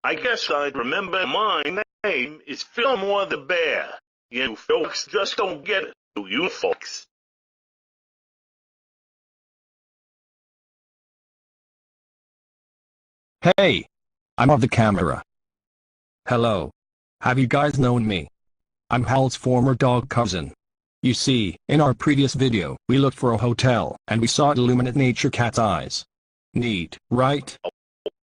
I guess I'd remember my name is Fillmore the Bear. You folks just don't get it, do you folks? Hey, I'm off the camera. Hello. Have you guys known me? I'm Hal's former dog cousin. You see, in our previous video, we looked for a hotel, and we saw it illuminate Nature Cat's eyes. Neat, right?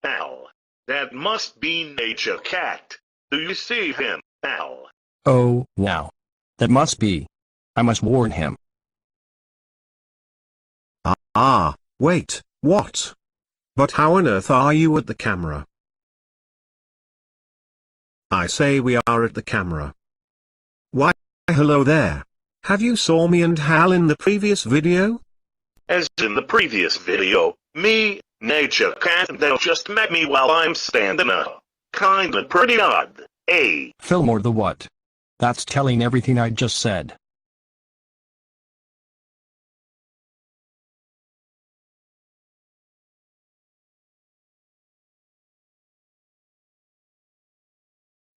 Hal, that must be Nature Cat. Do you see him, Hal? Oh, wow. That must be. I must warn him. Wait, what? But how on earth are you at the camera? I say we are at the camera. Why, hello there. Have you saw me and Hal in the previous video? As in the previous video, me, Nature Cat, and they'll just met me while I'm standing up. Kinda pretty odd, eh? Fillmore the what? That's telling everything I just said.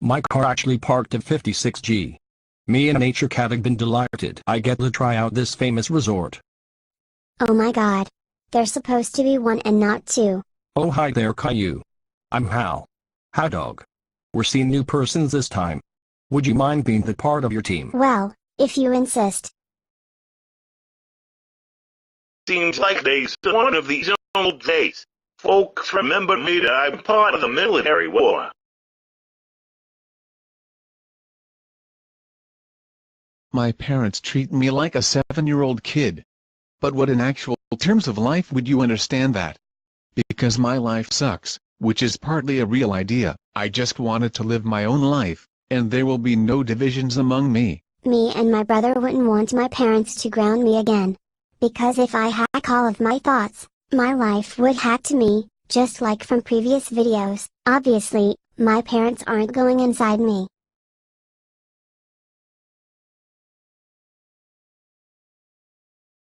My car actually parked at 56G. Me and Nature Cat have been delighted I get to try out this famous resort. Oh my god. There's supposed to be one and not two. Oh hi there Caillou. I'm Hal. How dog. We're seeing new persons this time. Would you mind being the part of your team? Well, if you insist. Seems like days one of these old days. Folks remember me that I'm part of the military war. My parents treat me like a 7-year-old kid. But what in actual terms of life would you understand that? Because my life sucks, which is partly a real idea. I just wanted to live my own life, and there will be no divisions among me. Me and my brother wouldn't want my parents to ground me again. Because if I hack all of my thoughts, my life would hack to me, just like from previous videos. Obviously, my parents aren't going inside me.